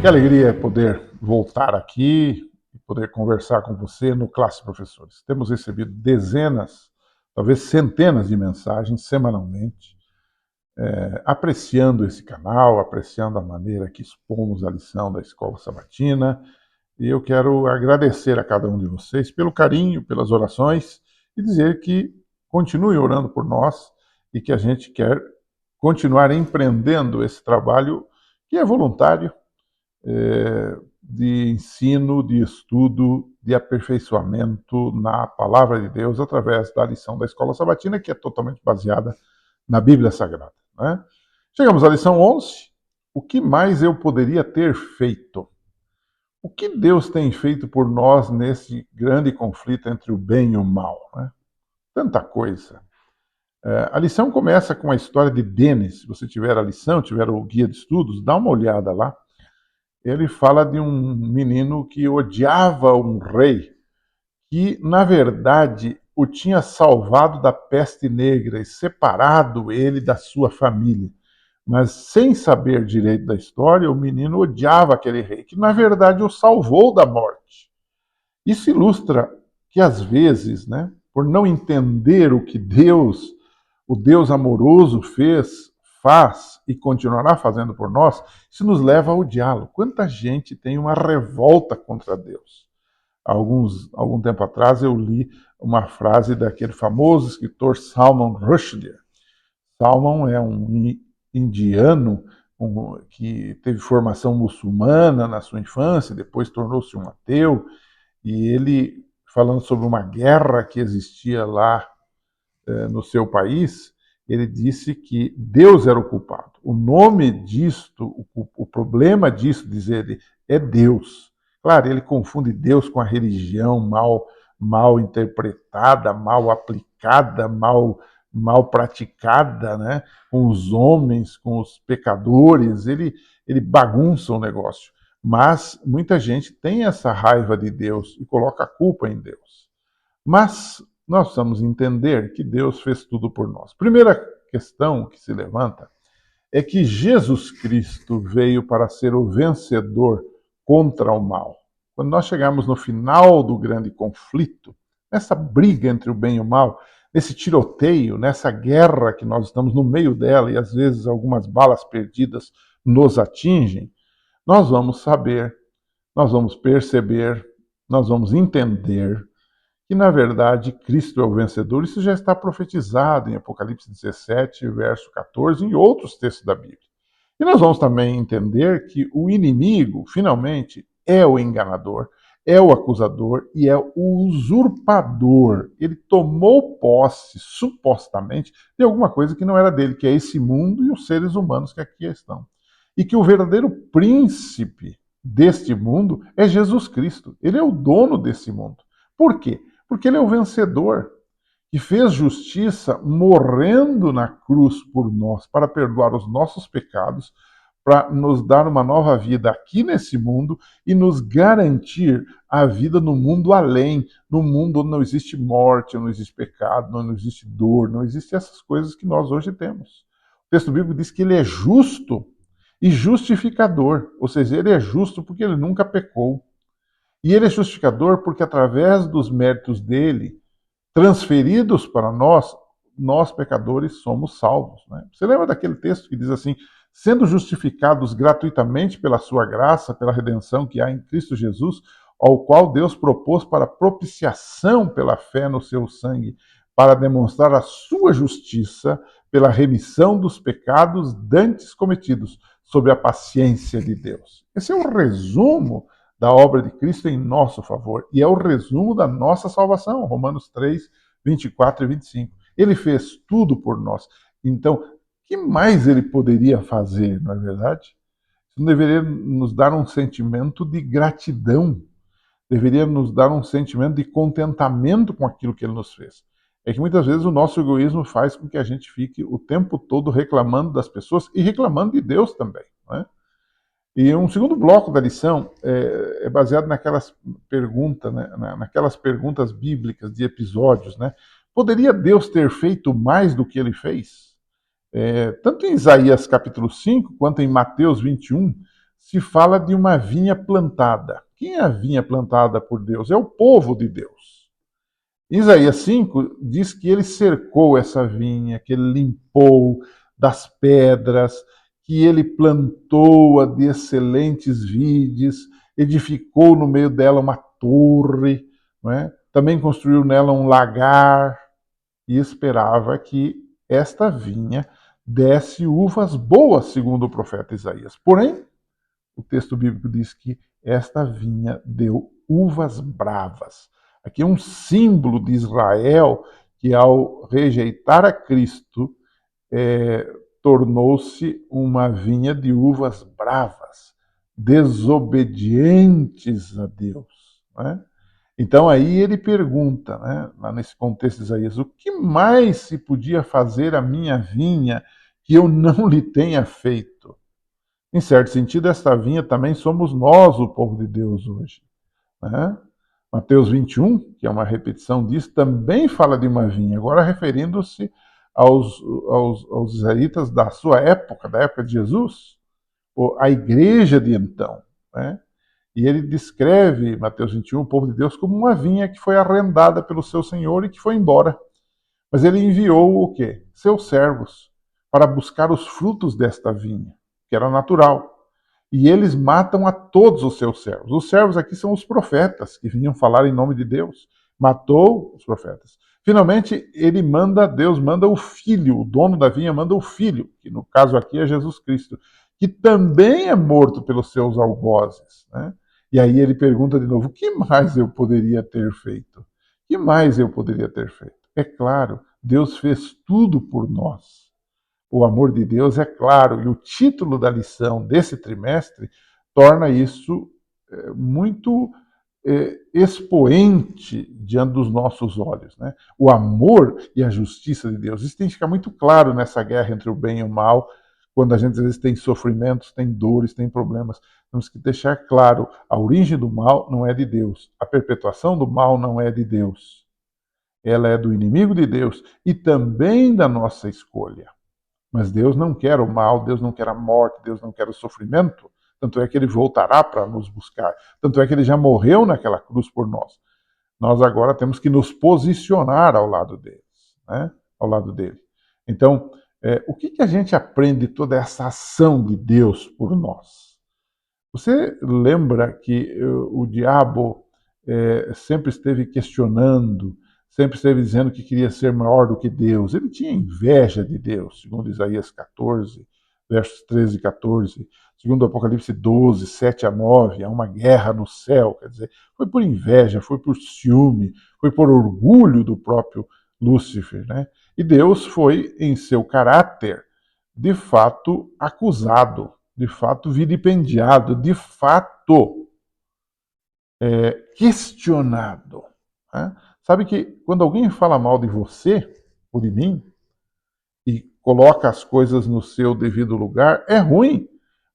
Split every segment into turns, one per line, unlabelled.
Que alegria poder voltar aqui e poder conversar com você no Classe Professores. Temos recebido dezenas, talvez centenas de mensagens semanalmente, apreciando esse canal, apreciando a maneira que expomos a lição da Escola Sabatina. E eu quero agradecer a cada um de vocês pelo carinho, pelas orações e dizer que continue orando por nós e que a gente quer continuar empreendendo esse trabalho que é voluntário, de ensino, de estudo, de aperfeiçoamento na palavra de Deus através da lição da Escola Sabatina, que é totalmente baseada na Bíblia Sagrada. Né? Chegamos à lição 11. O que mais eu poderia ter feito? O que Deus tem feito por nós nesse grande conflito entre o bem e o mal? Né? Tanta coisa. A lição começa com a história de Denis. Se você tiver a lição, tiver o guia de estudos, dá uma olhada lá. Ele fala de um menino que odiava um rei que, na verdade, o tinha salvado da peste negra e separado ele da sua família. Mas, sem saber direito da história, o menino odiava aquele rei, que, na verdade, o salvou da morte. Isso ilustra que, às vezes, né, por não entender o que Deus, o Deus amoroso, faz e continuará fazendo por nós, isso nos leva a odiá-lo. Quanta gente tem uma revolta contra Deus? Algum tempo atrás eu li uma frase daquele famoso escritor Salman Rushdie. Salman é um indiano que teve formação muçulmana na sua infância, depois tornou-se um ateu, e ele, falando sobre uma guerra que existia lá no seu país, ele disse que Deus era o culpado. O nome disto, o problema disso, diz ele, é Deus. Claro, ele confunde Deus com a religião mal interpretada, mal aplicada, mal praticada, né? Com os homens, com os pecadores. Ele bagunça o negócio. Mas muita gente tem essa raiva de Deus e coloca a culpa em Deus. Mas nós precisamos entender que Deus fez tudo por nós. Primeira questão que se levanta é que Jesus Cristo veio para ser o vencedor contra o mal. Quando nós chegarmos no final do grande conflito, nessa briga entre o bem e o mal, nesse tiroteio, nessa guerra que nós estamos no meio dela e às vezes algumas balas perdidas nos atingem, nós vamos saber, nós vamos perceber, nós vamos entender que, na verdade, Cristo é o vencedor. Isso já está profetizado em Apocalipse 17, verso 14, e em outros textos da Bíblia. E nós vamos também entender que o inimigo, finalmente, é o enganador, é o acusador e é o usurpador. Ele tomou posse, supostamente, de alguma coisa que não era dele, que é esse mundo e os seres humanos que aqui estão. E que o verdadeiro príncipe deste mundo é Jesus Cristo. Ele é o dono desse mundo. Por quê? Porque ele é o vencedor, que fez justiça morrendo na cruz por nós, para perdoar os nossos pecados, para nos dar uma nova vida aqui nesse mundo e nos garantir a vida no mundo além, no mundo onde não existe morte, não existe pecado, não existe dor, não existem essas coisas que nós hoje temos. O texto bíblico diz que ele é justo e justificador, ou seja, ele é justo porque ele nunca pecou. E ele é justificador porque, através dos méritos dele, transferidos para nós, nós pecadores somos salvos. Né? Você lembra daquele texto que diz assim: sendo justificados gratuitamente pela sua graça, pela redenção que há em Cristo Jesus, ao qual Deus propôs para propiciação pela fé no seu sangue, para demonstrar a sua justiça pela remissão dos pecados dantes cometidos, sob a paciência de Deus. Esse é o resumo da obra de Cristo em nosso favor. E é o resumo da nossa salvação, Romanos 3, 24 e 25. Ele fez tudo por nós. Então, o que mais ele poderia fazer, não é verdade? Isso deveria nos dar um sentimento de gratidão, deveria nos dar um sentimento de contentamento com aquilo que ele nos fez. É que muitas vezes o nosso egoísmo faz com que a gente fique o tempo todo reclamando das pessoas e reclamando de Deus também, não é? E um segundo bloco da lição é baseado naquelas perguntas, né, naquelas perguntas bíblicas de episódios, né? Poderia Deus ter feito mais do que ele fez? Tanto em Isaías capítulo 5, quanto em Mateus 21, se fala de uma vinha plantada. Quem é a vinha plantada por Deus? É o povo de Deus. Isaías 5 diz que ele cercou essa vinha, que ele limpou das pedras, que ele plantou-a de excelentes vides, edificou no meio dela uma torre, não é? Também construiu nela um lagar e esperava que esta vinha desse uvas boas, segundo o profeta Isaías. Porém, o texto bíblico diz que esta vinha deu uvas bravas. Aqui é um símbolo de Israel que, ao rejeitar a Cristo, tornou-se uma vinha de uvas bravas, desobedientes a Deus. Né? Então aí ele pergunta, né, lá nesse contexto de Isaías, o que mais se podia fazer à minha vinha que eu não lhe tenha feito? Em certo sentido, esta vinha também somos nós, o povo de Deus, hoje. Né? Mateus 21, que é uma repetição disso, também fala de uma vinha, agora referindo-se aos israelitas da sua época, da época de Jesus, a igreja de então. Né? E ele descreve, Mateus 21, o povo de Deus como uma vinha que foi arrendada pelo seu senhor e que foi embora. Mas ele enviou o quê? Seus servos para buscar os frutos desta vinha, que era natural. E eles matam a todos os seus servos. Os servos aqui são os profetas, que vinham falar em nome de Deus. Matou os profetas. Finalmente, Deus manda o filho, o dono da vinha manda o filho, que no caso aqui é Jesus Cristo, que também é morto pelos seus algozes. Né? E aí ele pergunta de novo, o que mais eu poderia ter feito? O que mais eu poderia ter feito? É claro, Deus fez tudo por nós. O amor de Deus é claro, e o título da lição desse trimestre torna isso muito expoente diante dos nossos olhos. Né? O amor e a justiça de Deus. Isso tem que ficar muito claro nessa guerra entre o bem e o mal, quando a gente às vezes tem sofrimentos, tem dores, tem problemas. Temos que deixar claro, a origem do mal não é de Deus, a perpetuação do mal não é de Deus. Ela é do inimigo de Deus e também da nossa escolha. Mas Deus não quer o mal, Deus não quer a morte, Deus não quer o sofrimento. Tanto é que ele voltará para nos buscar. Tanto é que ele já morreu naquela cruz por nós. Nós agora temos que nos posicionar ao lado deles, né? Ao lado dele. Então, o que a gente aprende de toda essa ação de Deus por nós? Você lembra que o diabo sempre esteve questionando, sempre esteve dizendo que queria ser maior do que Deus. Ele tinha inveja de Deus, segundo Isaías 14, versos 13 e 14. Segundo Apocalipse 12, 7 a 9, há uma guerra no céu. Quer dizer, foi por inveja, foi por ciúme, foi por orgulho do próprio Lúcifer. Né? E Deus foi, em seu caráter, de fato acusado, de fato vilipendiado, de fato questionado. Né? Sabe que quando alguém fala mal de você ou de mim e coloca as coisas no seu devido lugar, é ruim.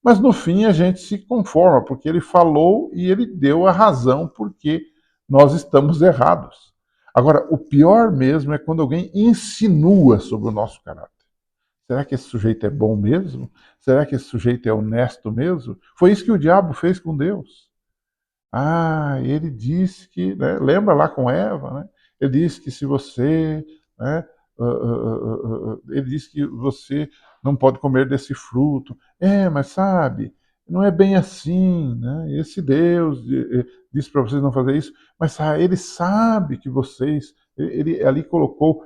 Mas no fim a gente se conforma, porque ele falou e ele deu a razão porque nós estamos errados. Agora, o pior mesmo é quando alguém insinua sobre o nosso caráter. Será que esse sujeito é bom mesmo? Será que esse sujeito é honesto mesmo? Foi isso que o diabo fez com Deus. Ele disse que, né, lembra lá com Eva, né? Ele disse que se você, né, ele disse que você não pode comer desse fruto. Mas sabe, não é bem assim, né? Esse Deus disse para vocês não fazer isso, mas ele sabe que vocês, ele ali colocou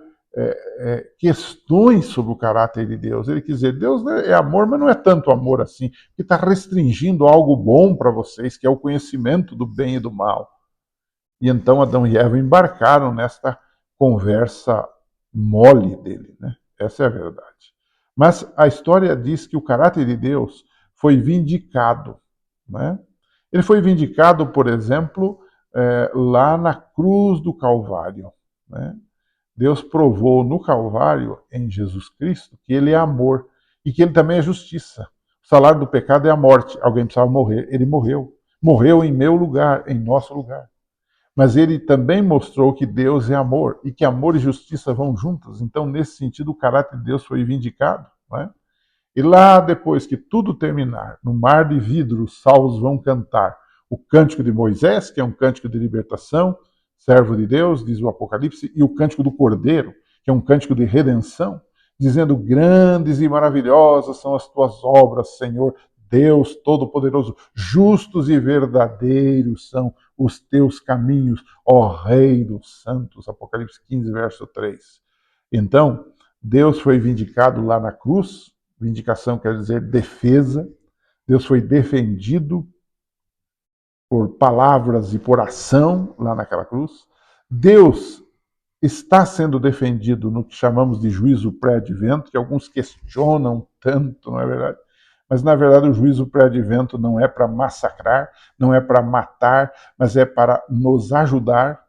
questões sobre o caráter de Deus. Ele quis dizer, Deus é amor, mas não é tanto amor assim, que está restringindo algo bom para vocês, que é o conhecimento do bem e do mal. E então Adão e Eva embarcaram nesta conversa mole dele. Né? Essa é a verdade. Mas a história diz que o caráter de Deus foi vindicado. Né? Ele foi vindicado, por exemplo, lá na cruz do Calvário. Né? Deus provou no Calvário, em Jesus Cristo, que ele é amor e que ele também é justiça. O salário do pecado é a morte. Alguém precisava morrer. Ele morreu. Morreu em meu lugar, em nosso lugar. Mas ele também mostrou que Deus é amor e que amor e justiça vão juntas. Então, nesse sentido, o caráter de Deus foi vindicado. Não é? E lá depois que tudo terminar, no mar de vidro, os salvos vão cantar o cântico de Moisés, que é um cântico de libertação, servo de Deus, diz o Apocalipse, e o cântico do Cordeiro, que é um cântico de redenção, dizendo: grandes e maravilhosas são as tuas obras, Senhor, Deus Todo-Poderoso, justos e verdadeiros são os teus caminhos, ó Rei dos Santos. Apocalipse 15, verso 3. Então, Deus foi vindicado lá na cruz, vindicação quer dizer defesa, Deus foi defendido por palavras e por ação lá naquela cruz. Deus está sendo defendido no que chamamos de juízo pré-advento, que alguns questionam tanto, não é verdade? Mas, na verdade, o juízo pré-advento não é para massacrar, não é para matar, mas é para nos ajudar.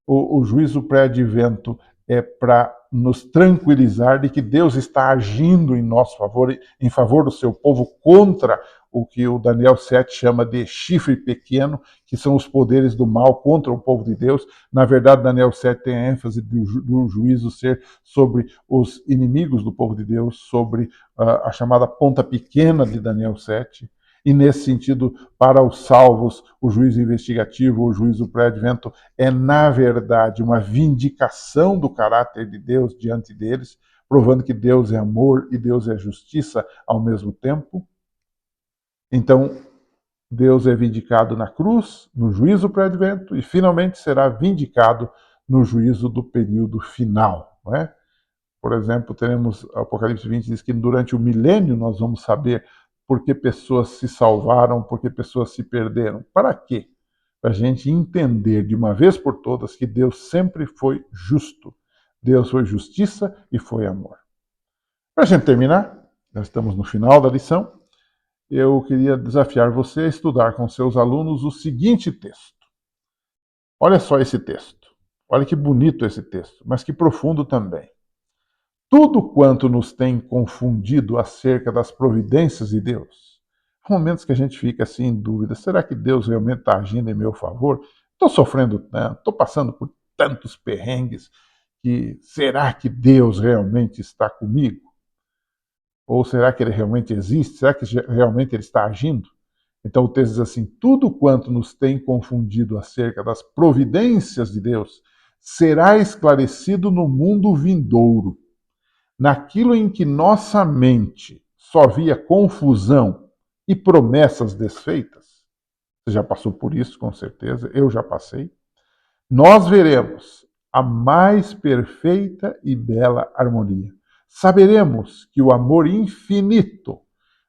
O juízo pré-advento é para nos tranquilizar de que Deus está agindo em nosso favor, em favor do seu povo, contra o que o Daniel 7 chama de chifre pequeno, que são os poderes do mal contra o povo de Deus. Na verdade, Daniel 7 tem a ênfase do juízo ser sobre os inimigos do povo de Deus, sobre a chamada ponta pequena de Daniel 7. E, nesse sentido, para os salvos, o juízo investigativo, o juízo pré-advento, é, na verdade, uma vindicação do caráter de Deus diante deles, provando que Deus é amor e Deus é justiça ao mesmo tempo. Então, Deus é vindicado na cruz, no juízo pré-advento, e finalmente será vindicado no juízo do período final. Não é? Por exemplo, teremos Apocalipse 20 diz que durante o milênio nós vamos saber por que pessoas se salvaram, por que pessoas se perderam. Para quê? Para a gente entender de uma vez por todas que Deus sempre foi justo. Deus foi justiça e foi amor. Para a gente terminar, nós estamos no final da lição, eu queria desafiar você a estudar com seus alunos o seguinte texto. Olha só esse texto. Olha que bonito esse texto, mas que profundo também. Tudo quanto nos tem confundido acerca das providências de Deus. Há momentos que a gente fica assim em dúvida: será que Deus realmente está agindo em meu favor? Estou sofrendo tanto, estou passando por tantos perrengues, que será que Deus realmente está comigo? Ou será que Ele realmente existe? Será que realmente Ele está agindo? Então o texto diz assim: tudo quanto nos tem confundido acerca das providências de Deus será esclarecido no mundo vindouro. Naquilo em que nossa mente só via confusão e promessas desfeitas, você já passou por isso, com certeza, eu já passei, nós veremos a mais perfeita e bela harmonia. Saberemos que o amor infinito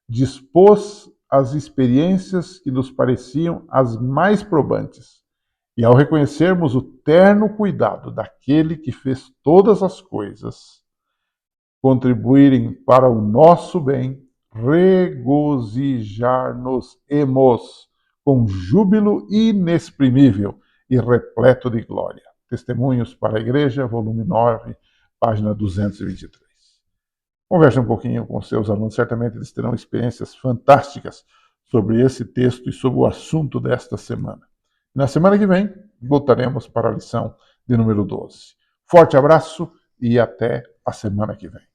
dispôs as experiências que nos pareciam as mais probantes. E ao reconhecermos o terno cuidado daquele que fez todas as coisas contribuírem para o nosso bem, regozijar-nos-emos com júbilo inexprimível e repleto de glória. Testemunhos para a Igreja, volume 9, página 223. Converse um pouquinho com seus alunos, certamente eles terão experiências fantásticas sobre esse texto e sobre o assunto desta semana. Na semana que vem, voltaremos para a lição de número 12. Forte abraço e até a semana que vem.